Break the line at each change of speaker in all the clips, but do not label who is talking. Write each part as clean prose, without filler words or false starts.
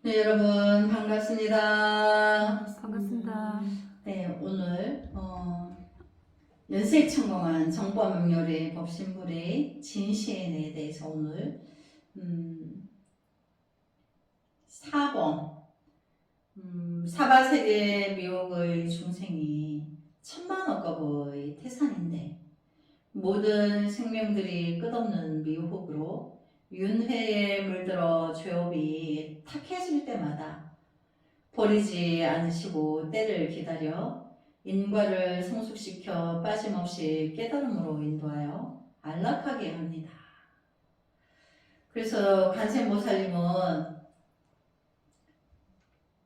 네, 여러분 반갑습니다.
반갑습니다.
네, 오늘 연색천공한 정법명렬의 법신불의 진시인에 대해서 오늘 4번 사바세계 미혹의 중생이 천만억겁의 태산인데 모든 생명들이 끝없는 미혹으로 윤회에 물들어 죄업이 탁해질 때마다 버리지 않으시고 때를 기다려 인과를 성숙시켜 빠짐없이 깨달음으로 인도하여 안락하게 합니다. 그래서 관세음보살님은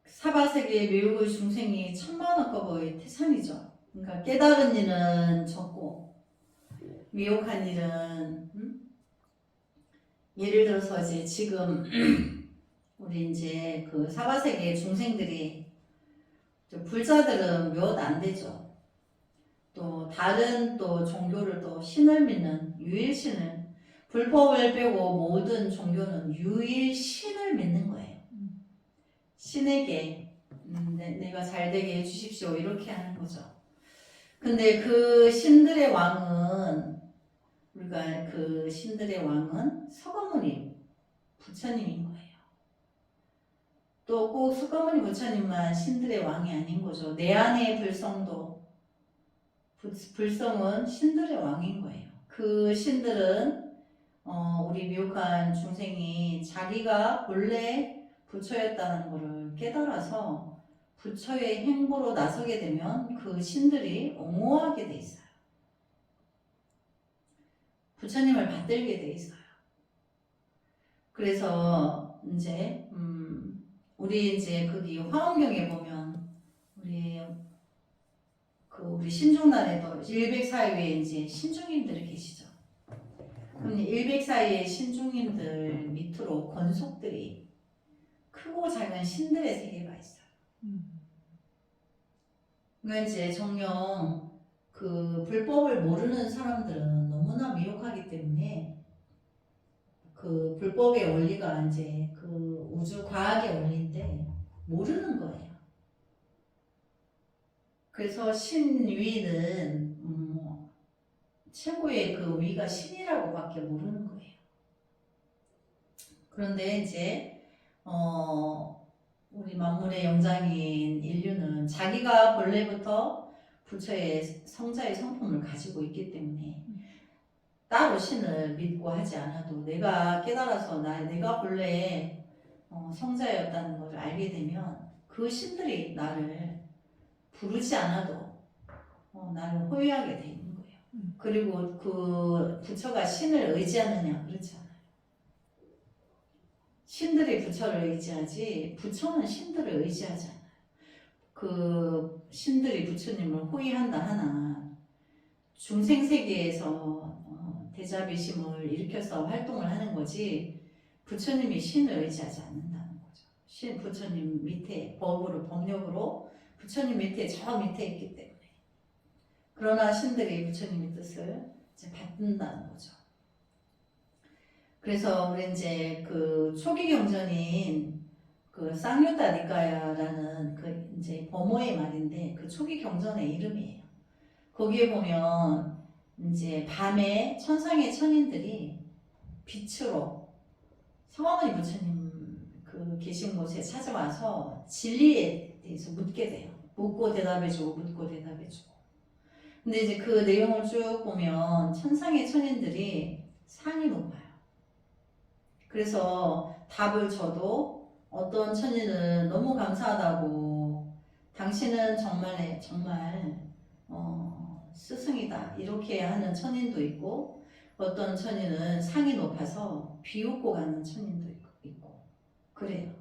사바세계 미혹의 중생이 천만억겁의 태산이죠. 그러니까 깨달은 일은 적고 미혹한 일은 예를 들어서 이제 지금 우리 이제 그 사바세계 중생들이 불자들은 몇 안 되죠. 또 다른 또 종교를 또 신을 믿는 유일신을 불법을 빼고 모든 종교는 유일신을 믿는 거예요. 신에게 내가 잘 되게 해주십시오 이렇게 하는 거죠. 근데 그 신들의 왕은 우리가 그 신들의 왕은 서가모니 부처님인 거예요. 또 꼭 서가모니 부처님만 신들의 왕이 아닌 거죠. 내 안의 불성도 불성은 신들의 왕인 거예요. 그 신들은 우리 미혹한 중생이 자기가 본래 부처였다는 것을 깨달아서 부처의 행보로 나서게 되면 그 신들이 옹호하게 돼 있어요. 부처님을 받들게 돼 있어요. 그래서 이제 우리 이제 거기 화엄경에 보면 우리 신중단에도 일백사위에 이제 신중님들이 계시죠. 그럼 일백사위의 신중님들 밑으로 권속들이 크고 작은 신들의 세계가 있어요. 그러니까 이제 정녕 그 불법을 모르는 사람들은 너무나 미혹하기 때문에 그 불법의 원리가 이제 그 우주 과학의 원리인데 모르는 거예요. 그래서 신위는 최고의 그 위가 신이라고밖에 모르는 거예요. 그런데 이제 우리 만물의 영장인 인류는 자기가 본래부터 부처의 성자의 성품을 가지고 있기 때문에 따로 신을 믿고 하지 않아도 내가 깨달아서 내가 본래 성자였다는 것을 알게 되면 그 신들이 나를 부르지 않아도 나를 호위하게 돼 있는 거예요. 그리고 그 부처가 신을 의지하느냐 그렇지 않아요. 신들이 부처를 의지하지 부처는 신들을 의지하지 않아요. 그 신들이 부처님을 호위한다 하나 중생세계에서 대자비심을 일으켜서 활동을 하는 거지 부처님이 신을 의지하지 않는다는 거죠. 부처님 밑에 법력으로 부처님 밑에 저 밑에 있기 때문에 그러나 신들이 부처님의 뜻을 이제 받는다는 거죠. 그래서 우리 이제 그 초기 경전인 그 쌍유다 니까야라는 그 이제 버모의 말인데 그 초기 경전의 이름이에요. 거기에 보면 이제 밤에 천상의 천인들이 빛으로 서가모니 부처님 그 계신 곳에 찾아와서 진리에 대해서 묻게 돼요. 묻고 대답해주고 묻고 대답해주고. 근데 이제 그 내용을 쭉 보면 천상의 천인들이 상이 높아요. 그래서 답을 줘도 어떤 천인은 너무 감사하다고 당신은 정말 스승이다 이렇게 하는 천인도 있고 어떤 천인은 상이 높아서 비웃고 가는 천인도 있고 그래요.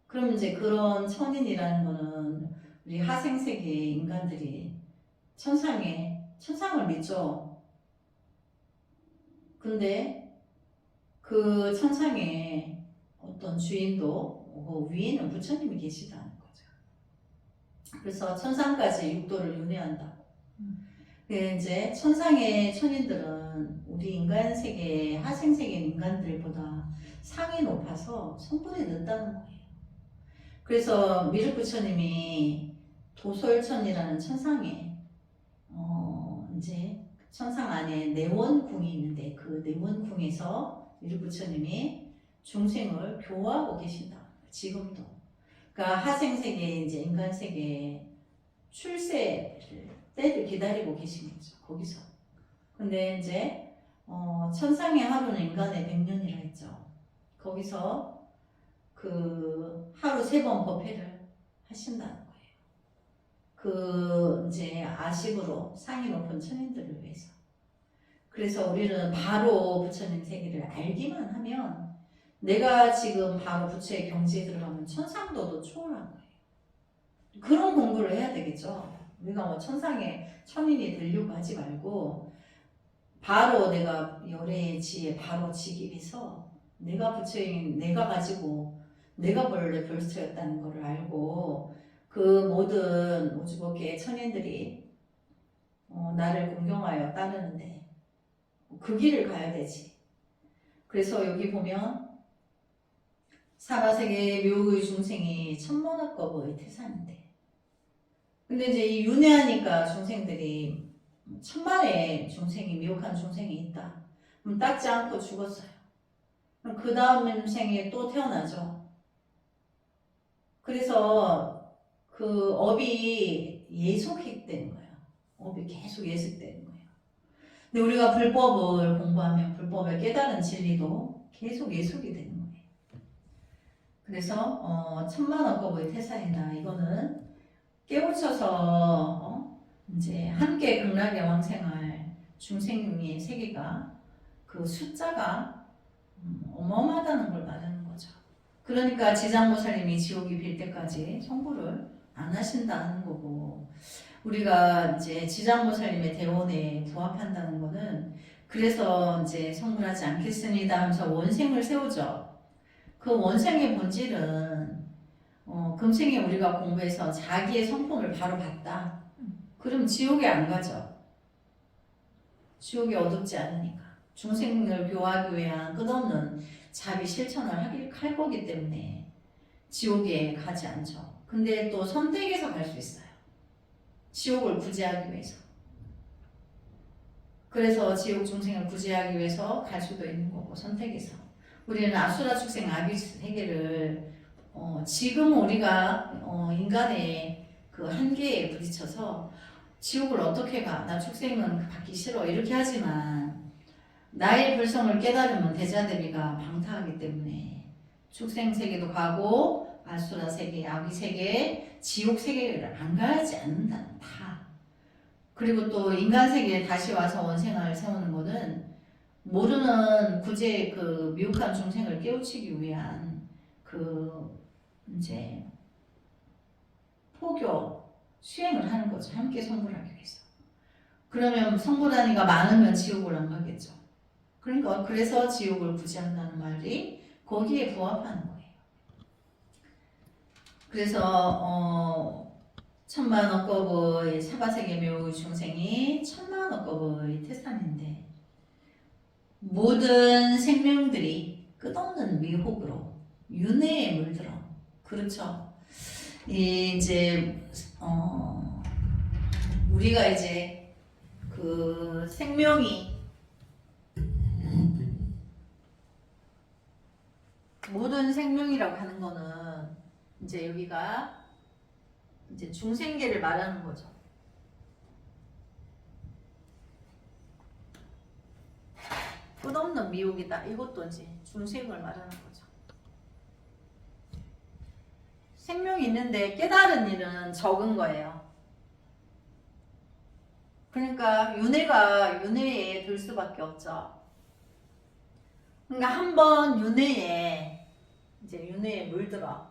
그럼 이제 그런 천인이라는 거는 우리 하생세계의 인간들이 천상을 믿죠. 근데 그 천상에 어떤 주인도 위에는 부처님이 계시다는 거죠. 그래서 천상까지 육도를 윤회한다고. 이제 천상의 천인들은 우리 인간 세계, 하생 세계 인간들보다 상이 높아서 성분이 늦다는 거예요. 그래서 미륵부처님이 도솔천이라는 천상에 이제 천상 안에 내원궁이 있는데 그 내원궁에서 미륵부처님이 중생을 교화하고 계신다. 지금도. 그러니까 하생세계 이제 인간세계 출세를 때를 기다리고 계신 거죠. 거기서. 근데 이제 천상의 하루는 인간의 100년이라 했죠. 거기서 그 하루 3번 법회를 하신다는 거예요. 그 이제 아식으로 상이 높은 천인들을 위해서. 그래서 우리는 바로 부처님 세계를 알기만 하면 내가 지금 바로 부처의 경지에 들어가면 천상도도 초월한 거예요. 그런 공부를 해야 되겠죠. 우리가 뭐 천상의 천인이 되려고 하지 말고 바로 내가 열애의 지에 바로 지기 위해서 내가 부처인 내가 가지고 내가 원래 불처였다는 것을 알고 그 모든 우주법계의 천인들이 나를 공경하여 따르는데 그 길을 가야 되지. 그래서 여기 보면 사바세계 묘의 중생이 천만億법의 태산인데 근데 이제 이 윤회하니까 중생들이 천만의 중생이 미혹한 중생이 있다. 그럼 닦지 않고 죽었어요. 그럼 그 다음 생에 또 태어나죠. 그래서 그 업이 예속되는 거예요. 업이 계속 예속되는 거예요. 근데 우리가 불법을 공부하면 불법을 깨달은 진리도 계속 예속이 되는 거예요. 그래서 천만억법의 태산이다. 이거는 깨우쳐서 이제 함께 극락에 왕생할 중생의 세계가 그 숫자가 어마어마하다는 걸 말하는 거죠. 그러니까 지장보살님이 지옥이 빌 때까지 성불을 안 하신다는 거고 우리가 이제 지장보살님의 대원에 부합한다는 거는 그래서 이제 성불하지 않겠습니다 하면서 원생을 세우죠. 그 원생의 본질은 금생에 우리가 공부해서 자기의 성품을 바로 봤다. 그럼 지옥에 안 가죠. 지옥이 어둡지 않으니까. 중생을 교화하기 위한 끝없는 자비 실천을 할 거기 때문에 지옥에 가지 않죠. 근데 또 선택해서 갈 수 있어요. 지옥을 구제하기 위해서. 그래서 지옥 중생을 구제하기 위해서 갈 수도 있는 거고 선택해서. 우리는 아수라 축생 아비 세계를 지금 우리가 인간의 그 한계에 부딪혀서 지옥을 어떻게 가? 나 축생은 받기 싫어. 이렇게 하지만 나의 불성을 깨달으면 대자대비가 방타하기 때문에 축생 세계도 가고 아수라 세계, 아비 세계, 지옥 세계를 안 가지 않는다. 다. 그리고 또 인간 세계에 다시 와서 원생을 세우는 거는 모르는 구제 그 미혹한 중생을 깨우치기 위한 그 이제 포교 수행을 하는 거죠. 함께 성불하기 위해서. 그러면 성불하니까 많으면 지옥을 안 가겠죠. 그러니까 그래서 지옥을 구제한다는 말이 거기에 부합하는 거예요. 그래서 천만억법의 사바세계 묘의 중생이 천만억법의 태산인데 모든 생명들이 끝없는 미혹으로 윤회에 물들어. 그렇죠. 이제 우리가 이제 그 생명이 모든 생명이라고 하는 거는 이제 여기가 이제 중생계를 말하는 거죠. 끝없는 미혹이다. 이것도 이제 중생을 말하는 거죠. 생명이 있는데 깨달은 일은 적은 거예요. 그러니까 윤회가 윤회에 들 수밖에 없죠. 그러니까 한번 윤회에 이제 윤회에 물들어.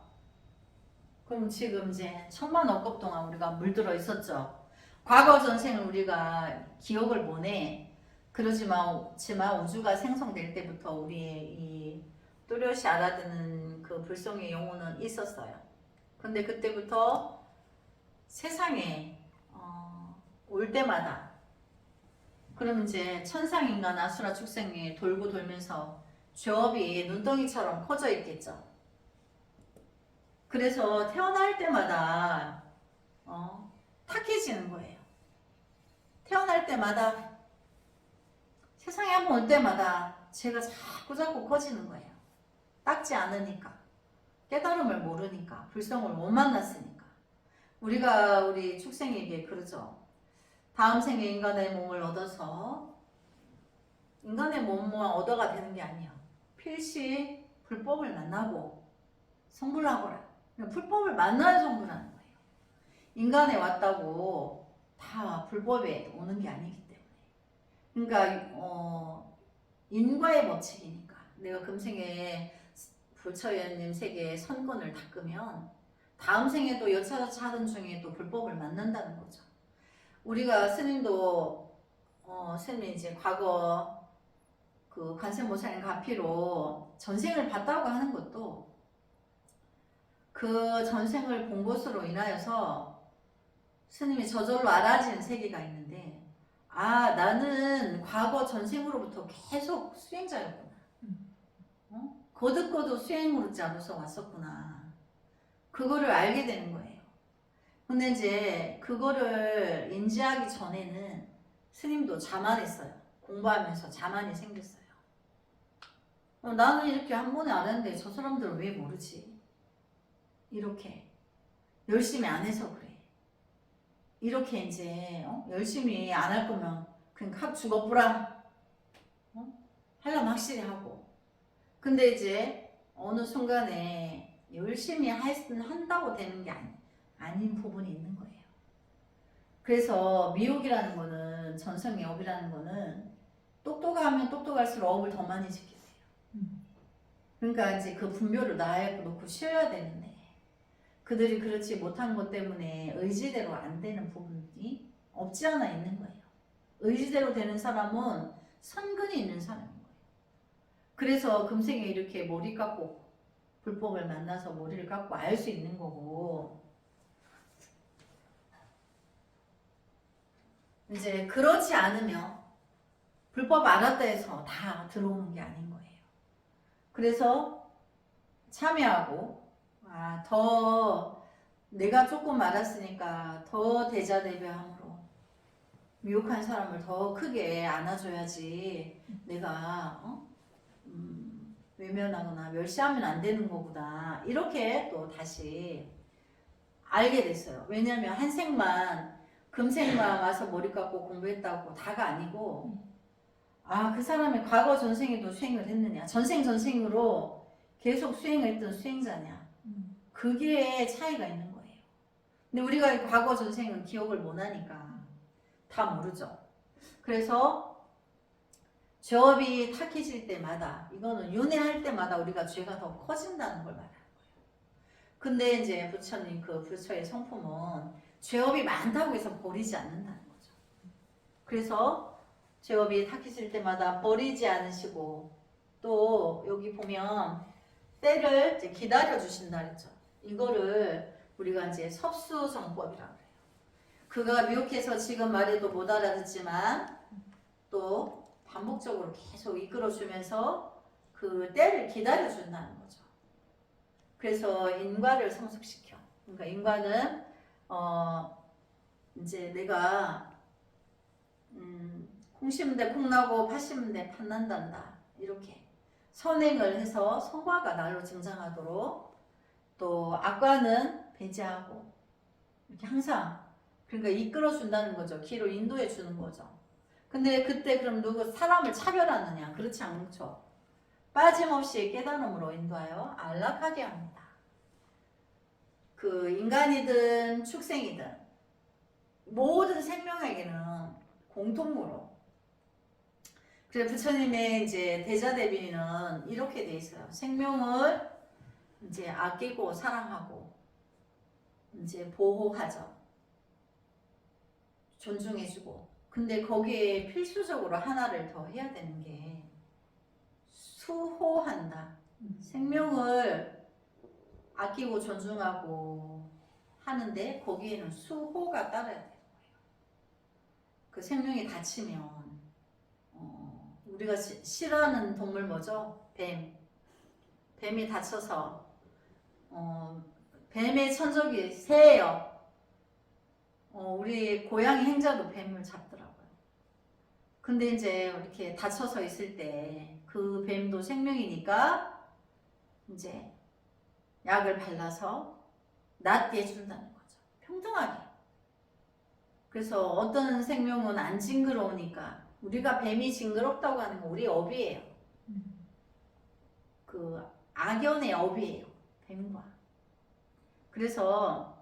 그럼 지금 이제 천만억급 동안 우리가 물들어 있었죠. 과거 전생을 우리가 기억을 못 해. 그러지만 우주가 생성될 때부터 우리의 이 또렷이 알아듣는 그 불성의 영혼은 있었어요. 근데 그때부터 세상에 올 때마다 그럼 이제 천상인간 아수라 축생에 돌고 돌면서 죄업이 눈덩이처럼 커져 있겠죠. 그래서 태어날 때마다 탁해지는 거예요. 태어날 때마다 세상에 한번 올 때마다 제가 자꾸 커지는 거예요. 닦지 않으니까, 깨달음을 모르니까, 불성을 못 만났으니까. 우리가 우리 축생에게 그러죠. 다음 생에 인간의 몸을 얻어서 인간의 몸만 얻어가 되는 게 아니야. 필시 불법을 만나고 성불하거라. 불법을 만나야 성불하는 거예요. 인간에 왔다고 다 불법에 오는 게 아니기 때문에. 그러니까 인과의 법칙이니까. 내가 금생에 부처님 세계의 선권을 닦으면 다음 생에도 여차저차 하던 중에 또 불법을 만난다는 거죠. 우리가 스님도 스님이 이제 과거 그 관세음보살님 가피로 전생을 봤다고 하는 것도 그 전생을 본 것으로 인하여서 스님이 저절로 알아지는 세계가 있는데, 아, 나는 과거 전생으로부터 계속 수행자였구나. 거듭거듭 수행으로 짜고서 왔었구나. 그거를 알게 되는 거예요. 근데 이제 그거를 인지하기 전에는 스님도 자만했어요. 공부하면서 자만이 생겼어요. 나는 이렇게 한 번에 알았는데 저 사람들은 왜 모르지? 이렇게 열심히 안 해서 그래. 이렇게 이제 열심히 안 할 거면 그냥 확 죽어보라. 하려면 확실히 하고. 근데 이제 어느 순간에 열심히 한다고 되는 게 아닌 부분이 있는 거예요. 그래서 미혹이라는 거는, 전성의 업이라는 거는 똑똑하면 똑똑할수록 업을 더 많이 짓게 돼요. 그러니까 이제 그 분별을 나에 놓고 쉬어야 되는데, 그들이 그렇지 못한 것 때문에 의지대로 안 되는 부분이 없지 않아 있는 거예요. 의지대로 되는 사람은 선근이 있는 사람인 거예요. 그래서 금생에 이렇게 머리 깎고 불법을 만나서 머리를 깎고 알 수 있는 거고, 이제 그렇지 않으면 불법 알았다 해서 다 들어오는 게 아닌 거예요. 그래서 참여하고, 더 내가 조금 알았으니까 더 대자대배함으로 미혹한 사람을 더 크게 안아줘야지 내가 외면하거나 멸시하면 안 되는 거구나, 이렇게 또 다시 알게 됐어요. 왜냐하면 한 생만 금생만 와서 머리 깎고 공부했다고 다가 아니고, 그 사람이 과거 전생에도 수행을 했느냐, 전생으로 계속 수행을 했던 수행자냐, 그게 차이가 있는 거예요. 근데 우리가 과거 전생은 기억을 못 하니까 다 모르죠. 그래서 죄업이 탁해질 때마다, 이거는 윤회할 때마다 우리가 죄가 더 커진다는 걸 말하는 거예요. 근데 이제 부처님 그 부처의 성품은 죄업이 많다고 해서 버리지 않는다는 거죠. 그래서 죄업이 탁해질 때마다 버리지 않으시고, 또 여기 보면 때를 이제 기다려 주신다 그랬죠. 이거를 우리가 이제 섭수정법이라고 해요. 그가 미혹해서 지금 말해도 못 알아듣지만 또 반복적으로 계속 이끌어주면서 그 때를 기다려준다는 거죠. 그래서 인과를 성숙시켜. 그러니까 인과는 이제 내가 콩 심은 데 콩 나고 팥 심은 데 팥 난단다, 이렇게 선행을 해서 성과가 날로 증장하도록, 또 악과는 배제하고, 이렇게 항상 그러니까 이끌어준다는 거죠. 길로 인도해 주는 거죠. 근데 그때 그럼 누구 사람을 차별하느냐? 그렇지 않죠. 빠짐없이 깨달음으로 인도하여 안락하게 합니다. 그 인간이든 축생이든 모든 생명에게는 공통으로. 그래서 부처님의 이제 대자대비는 이렇게 돼 있어요. 생명을 이제 아끼고 사랑하고 이제 보호하죠. 존중해주고. 근데 거기에 필수적으로 하나를 더 해야 되는 게 수호한다. 생명을 아끼고 존중하고 하는데 거기에는 수호가 따라야 돼요. 그 생명이 다치면 우리가 싫어하는 동물 뭐죠? 뱀이 다쳐서 뱀의 천적이 새예요. 우리 고양이 행자도 뱀을 잡더라고요. 근데 이제 이렇게 다쳐서 있을 때 그 뱀도 생명이니까 이제 약을 발라서 낫게 해준다는 거죠. 평등하게. 그래서 어떤 생명은 안 징그러우니까 우리가 뱀이 징그럽다고 하는 건 우리 업이에요. 그 악연의 업이에요. 뱀과. 그래서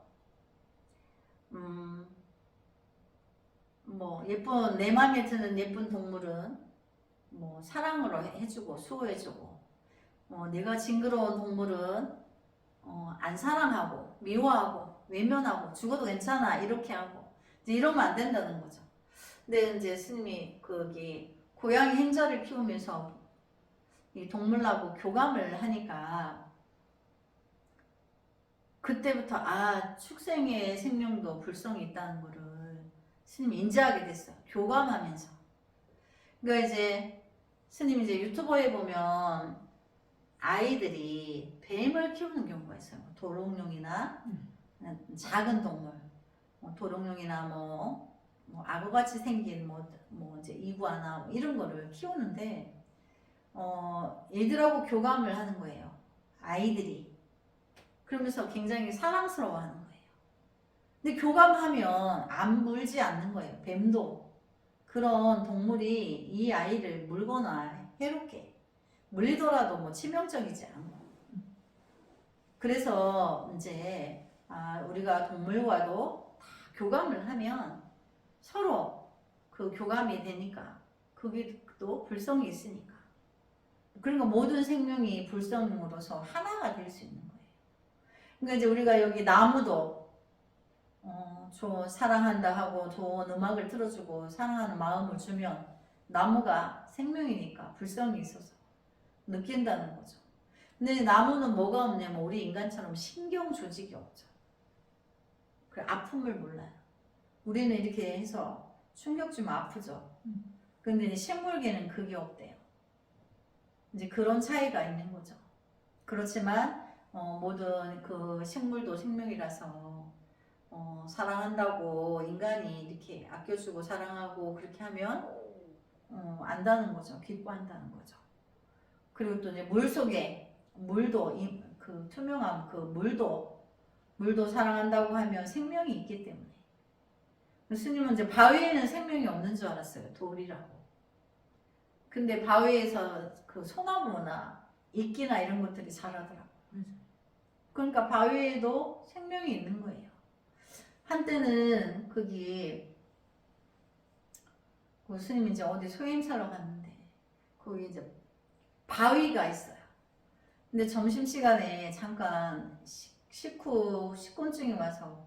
뭐 예쁜 내 마음에 드는 예쁜 동물은 뭐 사랑으로 해주고 수호해주고 내가 징그러운 동물은 안 사랑하고 미워하고 외면하고 죽어도 괜찮아 이렇게 하고 이제 이러면 안 된다는 거죠. 근데 이제 스님이 거기 고양이 행자를 키우면서 이 동물하고 교감을 하니까 그때부터 축생의 생명도 불성이 있다는 거를 스님이 인지하게 됐어요. 교감하면서. 그러니까 이제 스님이 이제 유튜버에 보면 아이들이 뱀을 키우는 경우가 있어요. 도롱뇽이나 작은 동물, 도롱뇽이나 뭐 악어같이 생긴 이제 이구아나 이런 거를 키우는데 얘들하고 교감을 하는 거예요. 아이들이. 그러면서 굉장히 사랑스러워하는 거예요. 근데 교감하면 안 물지 않는 거예요. 뱀도. 그런 동물이 이 아이를 물거나 해롭게 물리더라도 뭐 치명적이지 않고. 그래서 이제 우리가 동물과도 다 교감을 하면 서로 그 교감이 되니까 그게 또 불성이 있으니까. 그러니까 모든 생명이 불성으로서 하나가 될 수 있는 거예요. 그러니까 이제 우리가 여기 나무도 사랑한다 하고 좋은 음악을 틀어주고 사랑하는 마음을 주면 나무가 생명이니까 불성이 있어서 느낀다는 거죠. 근데 나무는 뭐가 없냐면 우리 인간처럼 신경 조직이 없죠. 그 아픔을 몰라요. 우리는 이렇게 해서 충격 주면 아프죠. 근데 식물계는 그게 없대요. 이제 그런 차이가 있는 거죠. 그렇지만 모든 그 식물도 생명이라서 사랑한다고 인간이 이렇게 아껴주고 사랑하고 그렇게 하면 안다는 거죠. 기뻐한다는 거죠. 그리고 또 이제 물 속에 물도 그 투명한 그 물도 사랑한다고 하면 생명이 있기 때문에. 스님은 이제 바위에는 생명이 없는 줄 알았어요. 돌이라고. 근데 바위에서 그 소나무나 이끼나 이런 것들이 자라더라고요. 그러니까 바위에도 생명이 있는 거예요. 한때는 거기 그 스님이 이제 어디 소임사러 갔는데 거기 이제 바위가 있어요. 근데 점심시간에 잠깐 식곤증이 와서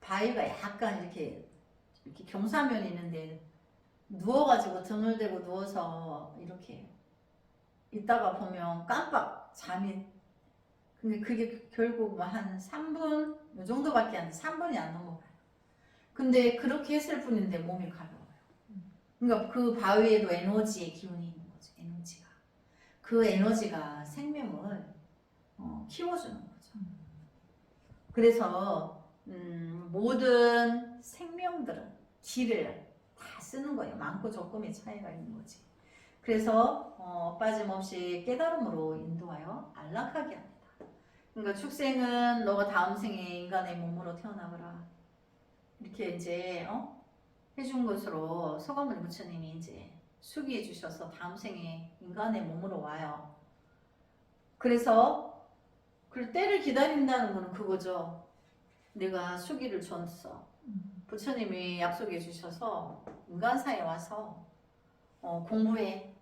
바위가 약간 이렇게 경사면이 있는데 누워가지고 등을 대고 누워서 이렇게 있다가 보면 깜빡 잠이. 근데 그게 결국 뭐 한 3분 이 정도밖에 안 돼. 3분이 안 넘어가요. 근데 그렇게 했을 뿐인데 몸이 가벼워요. 그러니까 그 바위에도 에너지의 기운이 있는 거죠. 에너지가. 그 에너지가 생명을 키워주는 거죠. 그래서 모든 생명들은 기를 다 쓰는 거예요. 많고 적음의 차이가 있는 거지. 그래서 빠짐없이 깨달음으로 인도하여 안락하게 합니다. 그러니까 축생은 너가 다음 생에 인간의 몸으로 태어나거라 이렇게 이제 해준 것으로 서가모니 부처님이 이제 수기해 주셔서 다음 생에 인간의 몸으로 와요. 그래서 그 때를 기다린다는 거는 그거죠. 내가 수기를 줬어. 부처님이 약속해 주셔서 인간사에 와서 공부해.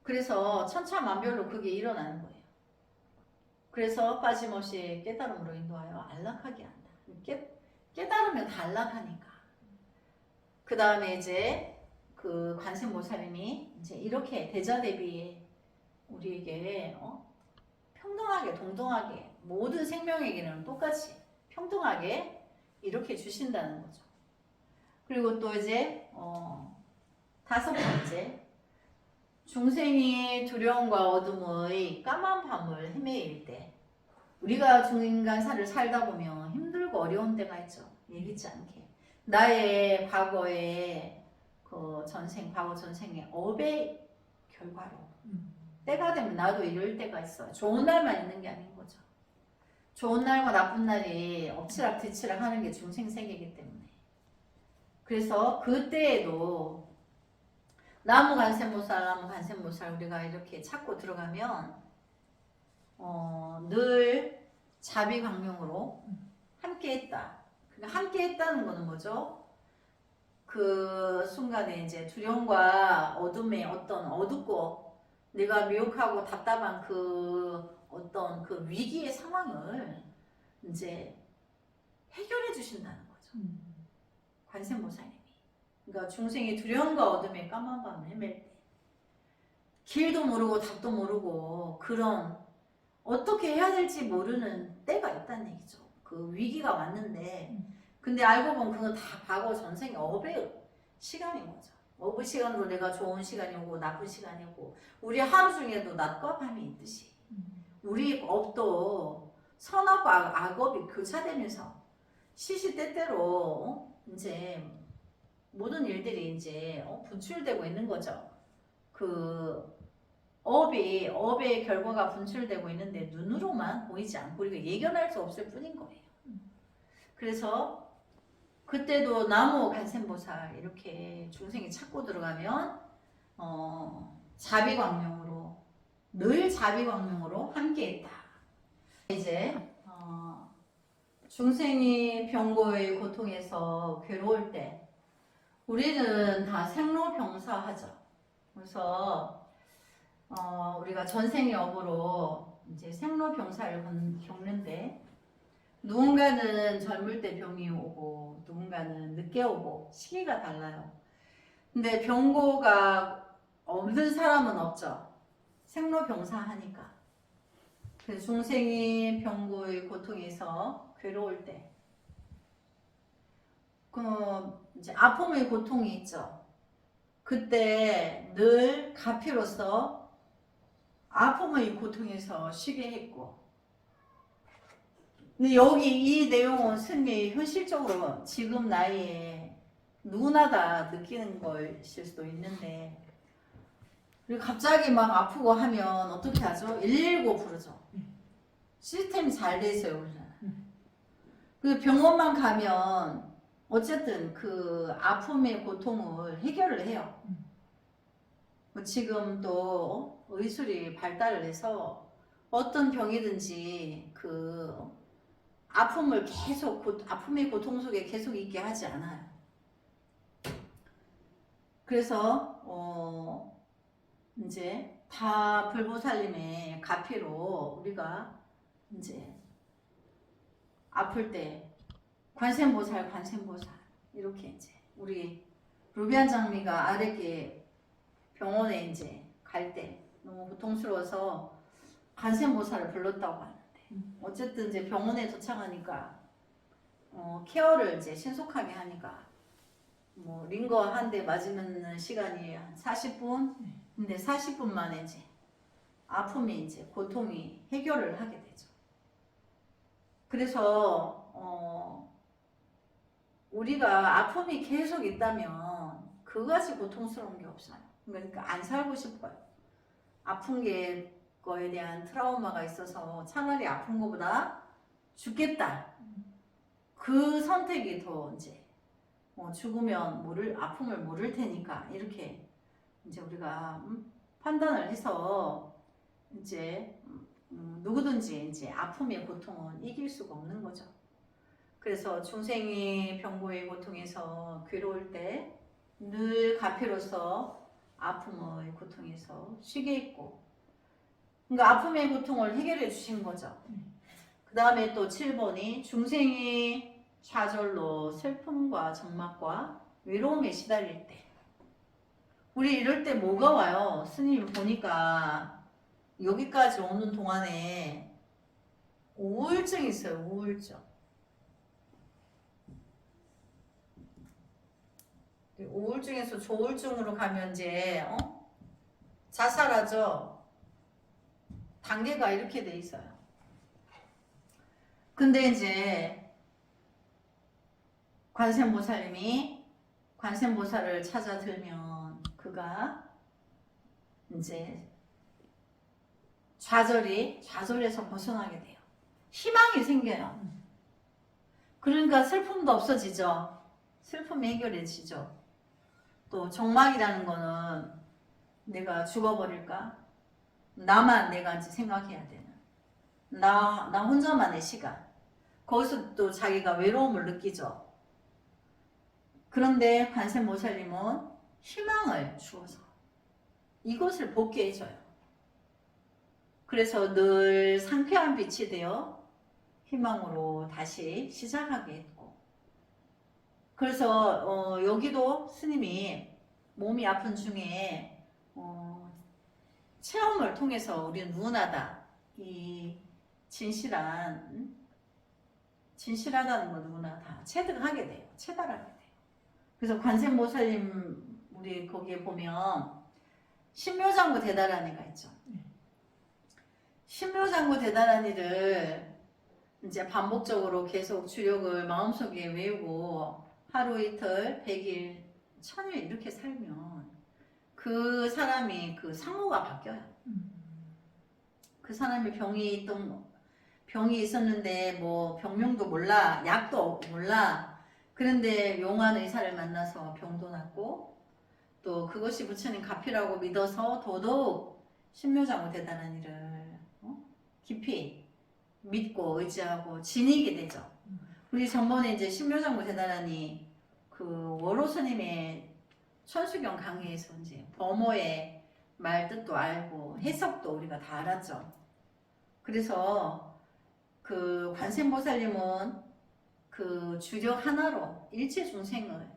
그래서 천차만별로 그게 일어나는 거예요. 그래서 빠짐없이 깨달음으로 인도하여 안락하게 한다. 깨달으면 다 안락하니까. 그 다음에 이제 그 관세음보살님이 이제 이렇게 대자대비에 우리에게 평등하게 동등하게 모든 생명에게는 똑같이 평등하게 이렇게 주신다는 거죠. 그리고 또 이제 5번째 중생이 두려움과 어둠의 까만 밤을 헤매일 때 우리가 중인간사를 살다 보면 힘들고 어려운 때가 있죠. 예기치 않게. 나의 과거의 그 전생, 과거 전생의 업의 결과로 때가 되면 나도 이럴 때가 있어. 좋은 날만 있는 게 아닌 거죠. 좋은 날과 나쁜 날이 엎치락 뒤치락 하는 게 중생세계이기 때문에. 그래서 그때에도 나무 간센보살 우리가 이렇게 찾고 들어가면 늘 자비광명으로 함께했다. 그러니까 함께했다는 거는 뭐죠? 그 순간에 이제 두려움과 어둠의 어떤 어둡고 내가 미혹하고 답답한 그 어떤 그 위기의 상황을 이제 해결해 주신다는 거죠. 관세음보살님이. 그러니까 중생이 두려움과 어둠의 까만 밤을 헤맬 때 길도 모르고 답도 모르고 그런 어떻게 해야 될지 모르는 때가 있다는 얘기죠. 그 위기가 왔는데 근데 알고 보면 그건 다 과거 전생의 업의 시간인 거죠. 업의 시간으로 내가 좋은 시간이 오고 나쁜 시간이 오고 우리 하루 중에도 낮과 밤이 있듯이 우리 업도 선업과 악업이 교차되면서 시시때때로 이제 모든 일들이 이제 분출되고 있는 거죠. 그 업의 결과가 분출되고 있는데 눈으로만 보이지 않고 우리가 예견할 수 없을 뿐인 거예요. 그래서 그때도 나무 간센보살 이렇게 중생이 찾고 들어가면 자비광명으로 늘 자비광명으로 함께했다. 이제 중생이 병고의 고통에서 괴로울 때 우리는 다 생로병사하죠. 그래서 우리가 전생의 업으로 이제 생로병사를 겪는데 누군가는 젊을 때 병이 오고 누군가는 늦게 오고 시기가 달라요. 근데 병고가 없는 사람은 없죠. 생로병사하니까. 그래서 중생이 병고의 고통에서 괴로울 때 이제 아픔의 고통이 있죠. 그때 늘 가피로서 아픔의 고통에서 쉬게 했고 근데 여기 이 내용은 스님이 현실적으로 지금 나이에 누구나 다 느끼는 것일 수도 있는데 그리고 갑자기 막 아프고 하면 어떻게 하죠? 119 부르죠. 시스템이 잘 돼 있어요. 우리나라. 그 병원만 가면 어쨌든 그 아픔의 고통을 해결을 해요. 지금 또 의술이 발달을 해서 어떤 병이든지 그 아픔을 계속 아픔의 고통 속에 계속 있게 하지 않아요. 그래서 이제 다 불보살님의 가피로 우리가 이제 아플 때 관세음보살 이렇게 이제 우리 루비안 장미가 아랫게 병원에 이제 갈 때 너무 고통스러워서 관세음보살을 불렀다고 하는데 어쨌든 이제 병원에 도착하니까 케어를 이제 신속하게 하니까 뭐 링거 한 대 맞으면 시간이 한 40분 근데 40분 만에 이제 아픔이 이제 고통이 해결을 하게 되죠. 그래서 우리가 아픔이 계속 있다면 그것이 고통스러운 게 없어요. 그러니까 안 살고 싶어요. 아픈 거에 대한 트라우마가 있어서 차라리 아픈 것보다 죽겠다. 그 선택이 더 이제 죽으면 아픔을 모를 테니까 이렇게 이제 우리가 판단을 해서 이제 누구든지 이제 아픔의 고통은 이길 수가 없는 거죠. 그래서 중생이 병고의 고통에서 괴로울 때 늘 가피로서 아픔의 고통에서 쉬게 있고 그러니까 아픔의 고통을 해결해 주신 거죠. 그 다음에 또 7번이 중생이 좌절로 슬픔과 적막과 외로움에 시달릴 때 우리 이럴 때 뭐가 와요? 스님 보니까 여기까지 오는 동안에 우울증이 있어요. 우울증. 우울증에서 조울증으로 가면 이제 자살하죠. 단계가 이렇게 돼 있어요. 근데 이제 관세음보살님이 관세음보살을 찾아들면 그가 이제 좌절에서 벗어나게 돼요. 희망이 생겨요. 그러니까 슬픔도 없어지죠. 슬픔이 해결해지죠. 또 정막이라는 거는 내가 죽어버릴까? 나만 내가 이제 생각해야 되는 나 혼자만의 시간. 거기서 또 자기가 외로움을 느끼죠. 그런데 관세음보살님은 희망을 주어서 이것을 복게 해줘요. 그래서 늘 상쾌한 빛이 되어 희망으로 다시 시작하게 했고, 그래서 여기도 스님이 몸이 아픈 중에 체험을 통해서 우리는 누구나 다 이 진실하다는 걸 누구나 다 체득하게 돼요. 체달하게 돼요. 그래서 관세음보살님 우리 거기에 보면 신묘장구 대다라니가 있죠. 신묘장구 대다라니를 이제 반복적으로 계속 주력을 마음속에 외우고 하루 이틀, 100일, 1000일 이렇게 살면 그 사람이 그 상호가 바뀌어요. 그 사람이 병이 있었는데 뭐 병명도 몰라, 약도 몰라. 그런데 용한 의사를 만나서 병도 낫고 또 그것이 부처님 가피라고 믿어서 더더욱 신묘장구 대다라니를 깊이 믿고 의지하고 지니게 되죠. 우리 전번에 이제 신묘장구 대다라니 그 월호 스님의 천수경 강의에서 이제 범어의 말 뜻도 알고 해석도 우리가 다 알았죠. 그래서 그 관세음보살님은 그 주력 하나로 일체 중생을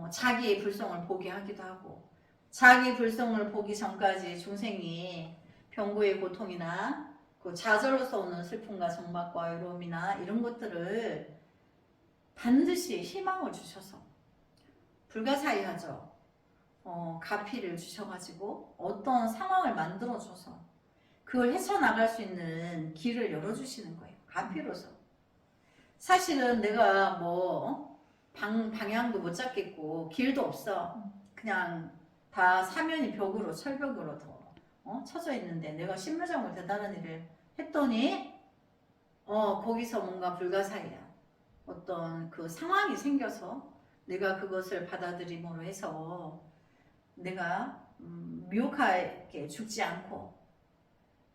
자기의 불성을 보게 하기도 하고, 자기 불성을 보기 전까지 중생이 병고의 고통이나 그 좌절로서 오는 슬픔과 정막과 외로움이나 이런 것들을 반드시 희망을 주셔서 불가사의하죠. 가피를 주셔가지고 어떤 상황을 만들어줘서 그걸 헤쳐나갈 수 있는 길을 열어주시는 거예요. 가피로서. 사실은 내가 뭐 방향도 못 잡겠고 길도 없어. 그냥 다 사면이 벽으로 철벽으로 쳐져 있는데 내가 신묘장구 대다라니를 했더니 거기서 뭔가 불가사의한 어떤 그 상황이 생겨서 내가 그것을 받아들임으로 해서 내가 미혹하게 죽지 않고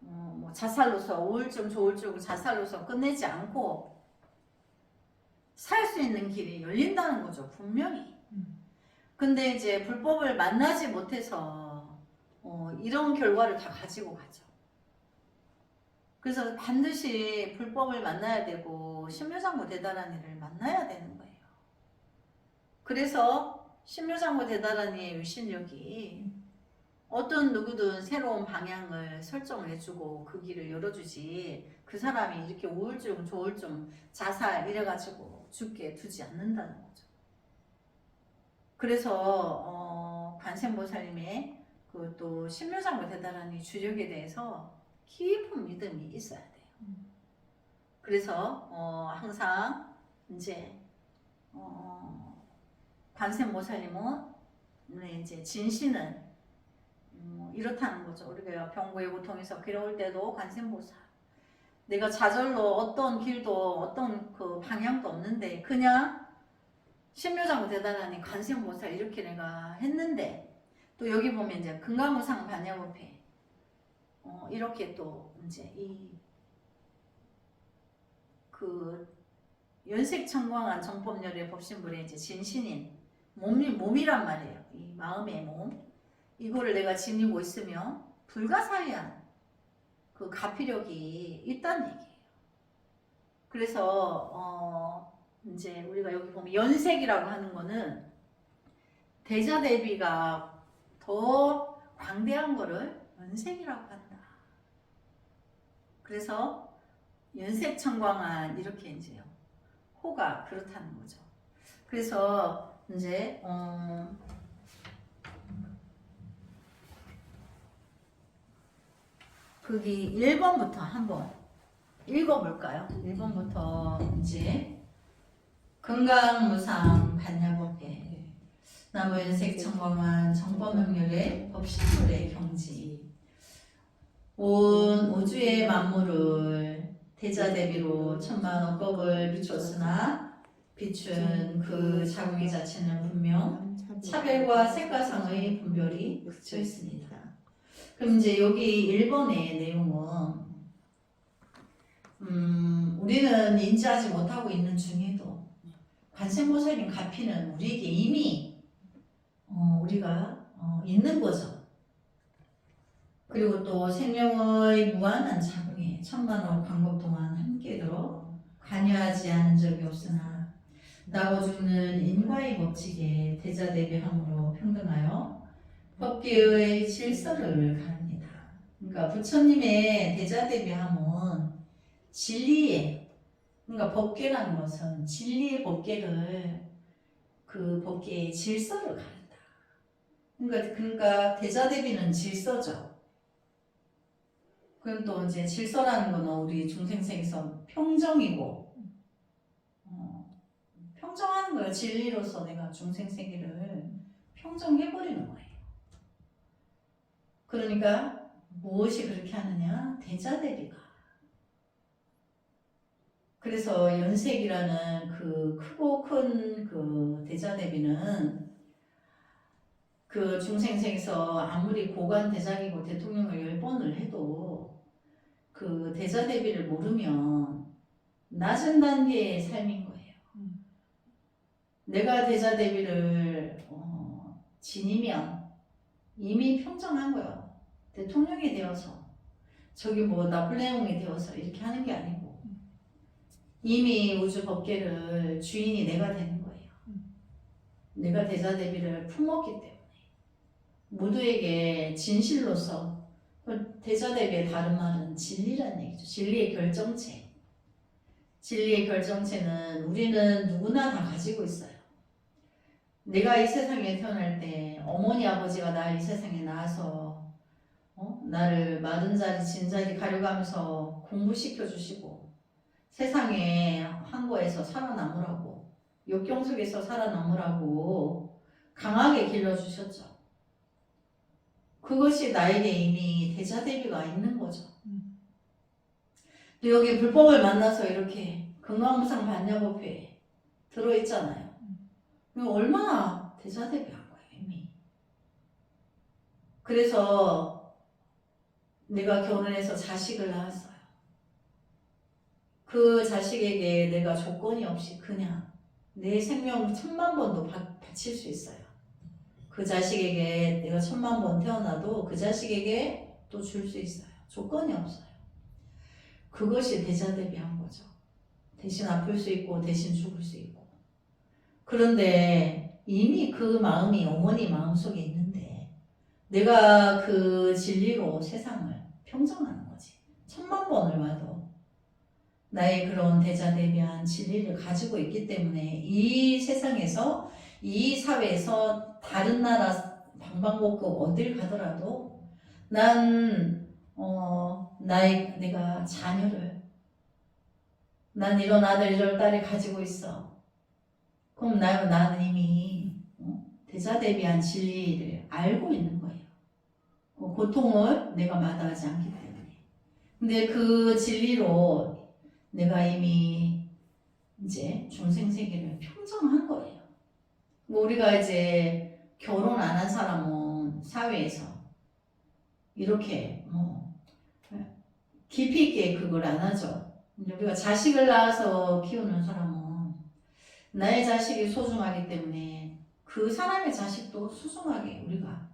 뭐 자살로서 우울증 조울증 자살로서 끝내지 않고 살 수 있는 길이 열린다는 거죠. 분명히. 근데 이제 불법을 만나지 못해서 이런 결과를 다 가지고 가죠. 그래서 반드시 불법을 만나야 되고 신묘장구 대다라니를 만나야 되는 거예요. 그래서 신묘장구 대다라니의 유신력이 어떤 누구든 새로운 방향을 설정을 해주고 그 길을 열어주지, 그 사람이 이렇게 우울증, 조울증, 자살 이래가지고 죽게 두지 않는다는 거죠. 그래서 관세음보살님의 그 또 신묘장구 대다라니 주력에 대해서 깊은 믿음이 있어야 돼요. 그래서 항상 이제 관세음보살님은 이제 진신은 이렇다는 거죠. 우리가 병고의 고통에서 괴로울 때도 관세음보살, 내가 좌절로 어떤 길도 어떤 그 방향도 없는데 그냥 신묘장구 대다라니 관세음보살 이렇게 내가 했는데, 또 여기 보면 이제 금강무상 반야법회 이렇게 또 이제 그 연색천광한 정법열의 법신불의 이제 진신인 몸이란 말이에요. 이 마음의 몸, 이거를 내가 지니고 있으면 불가사의한 그 가피력이 있다는 얘기예요. 그래서 이제 우리가 여기 보면 연색이라고 하는 거는 대자 대비가 더 광대한 거를 연색이라고 한다. 그래서 연색천광한 이렇게 이제요. 호가 그렇다는 거죠. 그래서 이제 거기 1번부터 한번 읽어볼까요? 1번부터 이제 건강무상 반야법계 나무연색 청범한 정법명렬의 법신물의 경지 온 우주의 만물을 대자대비로 천만 억법을 비췄으나 비춘 그 자국의 자체는 분명 차별과 색가상의 분별이 그쳐 있습니다. 그럼 이제 여기 1번의 내용은 우리는 인지하지 못하고 있는 중에도 관세음보살님 가피는 우리에게 이미 우리가 있는 거죠. 그리고 또 생명의 무한한 자궁에 천만억 광법 동안 함께 들어 관여하지 않은 적이 없으나 나고 죽는 인과의 법칙에 대자대비함으로 평등하여 법계의 질서를 가릅니다. 그러니까 부처님의 대자대비함은 진리의, 그러니까 법계라는 것은 진리의 법계를 그 법계의 질서를 가른다. 그러니까 대자대비는 질서죠. 그럼 또 이제 질서라는 거는 우리 중생세계에서 평정이고, 평정하는 거예요. 진리로서 내가 중생세계를 평정해버리는 거예요. 그러니까 무엇이 그렇게 하느냐? 대자대비가. 그래서 연색이라는 그 크고 큰 그 대자대비는 그 중생세에서 아무리 고관 대작이고 대통령을 10번을 해도 그 대자대비를 모르면 낮은 단계의 삶인 거예요. 내가 대자대비를 지니면 이미 평정한 거예요. 대통령이 되어서 저기 뭐 나폴레옹이 되어서 이렇게 하는 게 아니고 이미 우주 법계를 주인이 내가 되는 거예요. 내가 대자대비를 품었기 때문에 모두에게 진실로서 대자대비의 다른 말은 진리라는 얘기죠. 진리의 결정체. 진리의 결정체는 우리는 누구나 다 가지고 있어요. 내가 이 세상에 태어날 때 어머니 아버지가 날 이 세상에 낳아서 나를 마른 자리 진 자리 가려가면서 공부시켜 주시고 세상에 항거에서 살아남으라고 역경 속에서 살아남으라고 강하게 길러주셨죠. 그것이 나에게 이미 대자대비가 있는 거죠. 또 여기 불법을 만나서 이렇게 건강무상 반야법회에 들어있잖아요. 얼마나 대자대비한 거예요 이미. 그래서 내가 결혼해서 자식을 낳았어요. 그 자식에게 내가 조건이 없이 그냥 내 생명 1000만 번도 바칠 수 있어요. 그 자식에게 내가 1000만 번 태어나도 그 자식에게 또 줄 수 있어요. 조건이 없어요. 그것이 대자대비한 거죠. 대신 아플 수 있고 대신 죽을 수 있고. 그런데 이미 그 마음이 어머니 마음속에 있는데 내가 그 진리로 세상을 평정하는 거지. 1000만 번을 와도 나의 그런 대자대비한 진리를 가지고 있기 때문에 이 세상에서 이 사회에서 다른 나라 방방곡곡 어딜 가더라도 내가 자녀를 난 이런 아들 이런 딸이 가지고 있어. 그럼 나는 이미 대자대비한 진리를 알고 있는 거예요. 고통을 내가 마다하지 않기 때문에. 근데 그 진리로 내가 이미 이제 중생세계를 평정한 거예요. 우리가 이제 결혼 안 한 사람은 사회에서 이렇게 깊이 있게 그걸 안 하죠. 우리가 자식을 낳아서 키우는 사람은 나의 자식이 소중하기 때문에 그 사람의 자식도 소중하게 우리가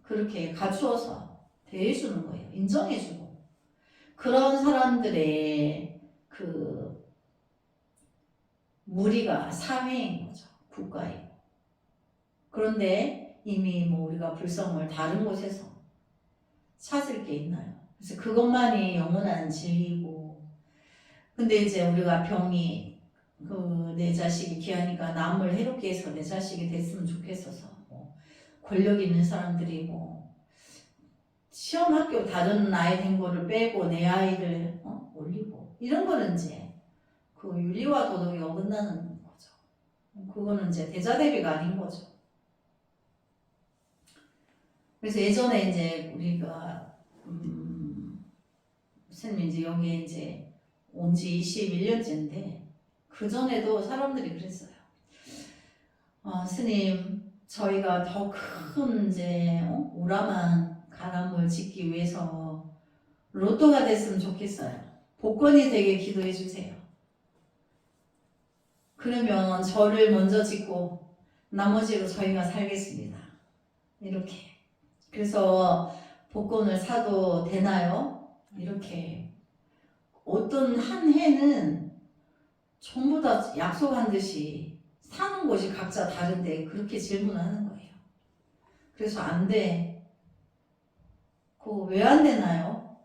그렇게 갖추어서 대해주는 거예요. 인정해주고. 그런 사람들의 그 무리가 사회인 거죠. 국가에. 그런데 이미 우리가 불성을 다른 곳에서 찾을 게 있나요? 그래서 그것만이 영원한 진리고. 근데 이제 우리가 병이 내 자식이 귀하니까 남을 해롭게 해서 내 자식이 됐으면 좋겠어서 권력 있는 사람들이 시험 학교 다른 아이 된 거를 빼고 내 아이를 올리고 이런 거는 이제 그 윤리와 도덕이 어긋나는 거죠. 그거는 이제 대자대비가 아닌 거죠. 그래서 예전에 이제 우리가 스님 이제 여기에 이제 온 지 21년째인데 그 전에도 사람들이 그랬어요. 스님, 저희가 더 큰 이제 우람한 가람을 짓기 위해서 로또가 됐으면 좋겠어요. 복권이 되게 기도해 주세요. 그러면 저를 먼저 짓고 나머지로 저희가 살겠습니다. 이렇게. 그래서 복권을 사도 되나요? 이렇게. 어떤 한 해는 전부 다 약속한 듯이 사는 곳이 각자 다른데 그렇게 질문하는 거예요. 그래서 안 돼. 그거 왜 안 되나요?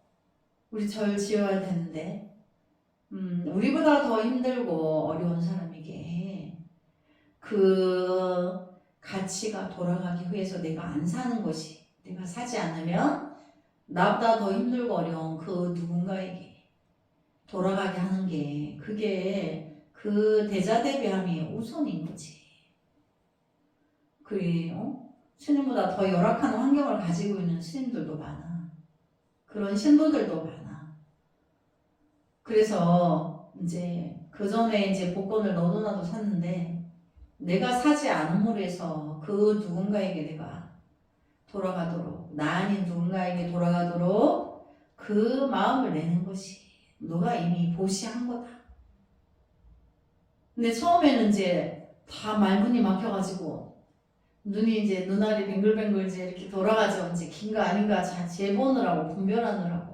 우리 절 지어야 되는데. 우리보다 더 힘들고 어려운 사람에게 그 가치가 돌아가기 위해서 내가 안 사는 것이, 내가 사지 않으면 나보다 더 힘들고 어려운 그 누군가에게 돌아가게 하는 게, 그게 그 대자대비함이 우선인 거지. 그래요. 스님보다 더 열악한 환경을 가지고 있는 스님들도 많아. 그런 신도들도 많아. 그래서 이제 그 전에 이제 복권을 너도 나도 샀는데 내가 사지 않음으로 해서 그 누군가에게 내가 돌아가도록, 나 아닌 누군가에게 돌아가도록 그 마음을 내는 것이 너가 이미 보시한 거다. 근데 처음에는 이제 다 말문이 막혀가지고 눈이 이제 눈알이 뱅글뱅글 이제 이렇게 돌아가죠. 이제 긴가 아닌가 재보느라고 분별하느라고.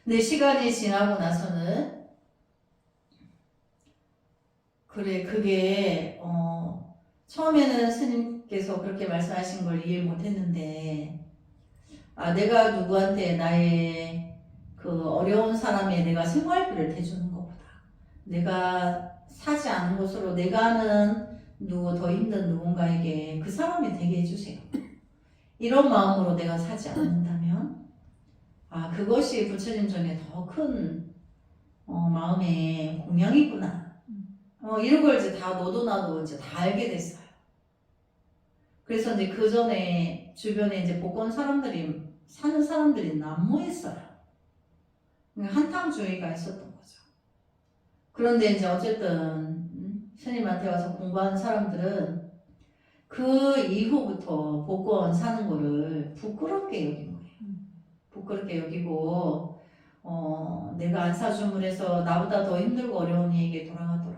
근데 시간이 지나고 나서는 그래, 그게 처음에는 스님께서 그렇게 말씀하신 걸 이해 못했는데, 내가 누구한테 나의 그 어려운 사람에 내가 생활비를 대주는 것보다 내가 사지 않은 것으로 내가 아는 누구 더 힘든 누군가에게 그 사람이 되게 해주세요. 이런 마음으로 내가 사지 않는다면 그것이 부처님 전에 더 큰 마음의 공양이구나. 이런 걸 이제 다 너도 나도 이제 다 알게 됐어요. 그래서 이제 그 전에 주변에 이제 복권 사는 사람들이 난무했어요. 한탕주의가 있었던 거죠. 그런데 이제 어쨌든 스님한테 와서 공부하는 사람들은 그 이후부터 복권 사는 거를 부끄럽게 여긴 거예요. 부끄럽게 여기고 내가 안 사줌을 해서 나보다 더 힘들고 어려운 이에게 돌아가도록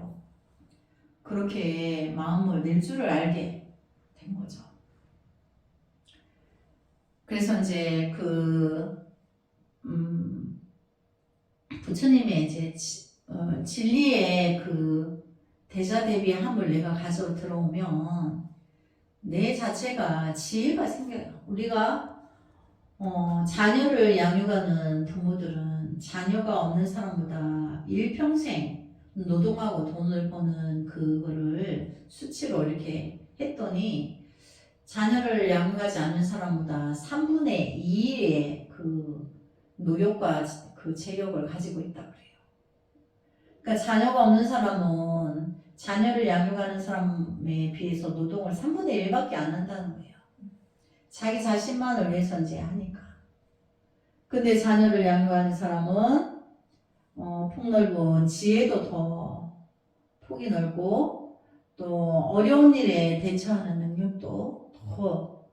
그렇게 마음을 낼 줄을 알게 된 거죠. 그래서 이제 부처님의 이제 진리의 그 대자대비함을 내가 가지고 들어오면 내 자체가 지혜가 생겨요. 우리가 자녀를 양육하는 부모들은 자녀가 없는 사람보다 일평생 노동하고 돈을 버는 그거를 수치로 이렇게 했더니 자녀를 양육하지 않는 사람보다 3분의 2의 그 노력과 그 재력을 가지고 있다 그래요. 그러니까 자녀가 없는 사람은 자녀를 양육하는 사람에 비해서 노동을 3분의 1밖에 안 한다는 거예요. 자기 자신만을 위해서 이제 하니까. 근데 자녀를 양육하는 사람은 폭넓은 지혜도 더 폭이 넓고 또 어려운 일에 대처하는 능력도 더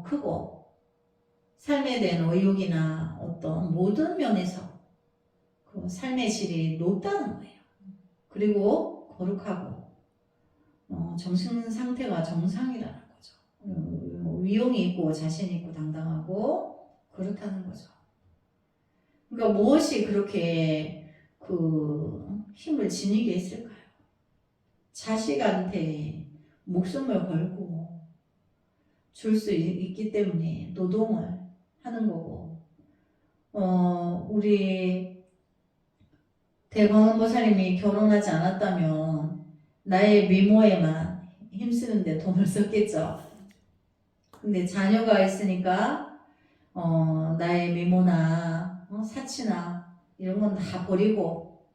크고 삶에 대한 의욕이나 어떤 모든 면에서 그 삶의 질이 높다는 거예요. 그리고 거룩하고 정신 상태가 정상이라는 거죠. 위용이 있고 자신 있고 당당하고 그렇다는 거죠. 그러니까 무엇이 그렇게 그 힘을 지니게 했을까요? 자식한테 목숨을 걸고 줄 수 있기 때문에 노동을 하는 거고, 우리 대광보살님이 결혼하지 않았다면 나의 미모에만 힘쓰는데 돈을 썼겠죠. 근데 자녀가 있으니까 나의 미모나 사치나 이런 건 다 버리고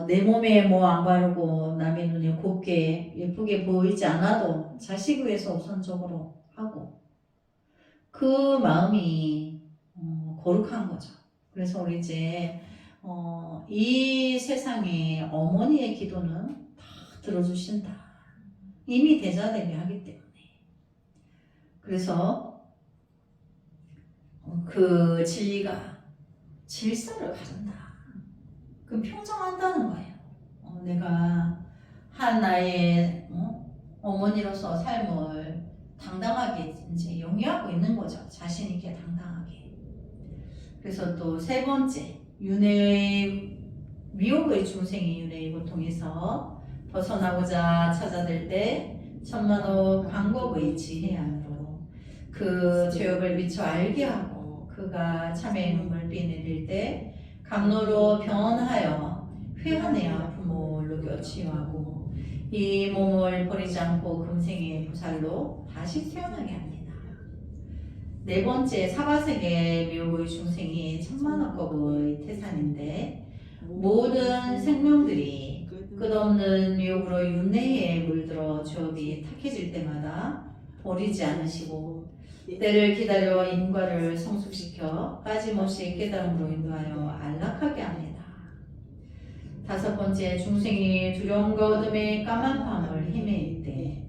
내 몸에 뭐 안 바르고 남의 눈에 곱게 예쁘게 보이지 않아도 자식 위해서 우선적으로 하고 그 마음이 거룩한 거죠. 그래서 우리 이제 이 세상에 어머니의 기도는 다 들어주신다. 이미 대자대비하기 때문에. 그래서 그 진리가 질서를 가른다. 그 평정한다는 거예요. 내가 한 나의 어머니로서 삶을 당당하게 이제 영위하고 있는 거죠. 자신 있게 당당하게. 그래서 또 세 번째, 미혹의 중생이 윤회의 고통에서 벗어나고자 찾아들 때 천만호 광법의 지혜 안으로 그 죄업을 미처 알게 하고 그가 참의 눈물 비내릴 때 감로로 변하여 회한의 아픔을 녹여 치유하고 이 몸을 버리지 않고 금생의 보살로 다시 태어나게 합니다. 네 번째, 사바세계 미혹의 중생이 천만억겁의 태산인데 모든 생명들이 끝없는 미혹으로 윤회에 물들어 죄업이 탁해질 때마다 버리지 않으시고 때를 기다려 인과를 성숙시켜 빠짐없이 깨달음으로 인도하여 안락하게 합니다. 다섯 번째, 중생이 두려움과 어둠의 까만 밤을 헤매일 때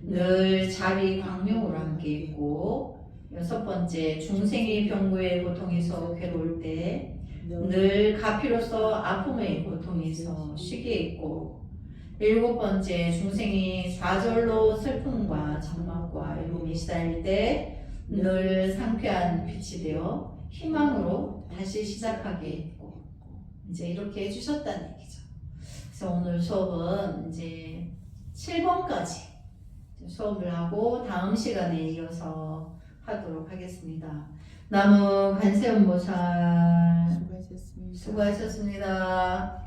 늘 자비 광명으로 함께 있고 여섯 번째, 중생이 병고의 고통에서 괴로울 때 늘 가피로서 아픔의 고통에서 쉬게 있고 일곱 번째, 중생이 좌절로 슬픔과 장막과 외로움에 시달릴 때 늘 상쾌한 빛이 되어 희망으로 다시 시작하게 했고 이제 이렇게 해주셨다는 얘기죠. 그래서 오늘 수업은 이제 7번까지 수업을 하고 다음 시간에 이어서 하도록 하겠습니다. 남은 관세음보살 수고하셨습니다.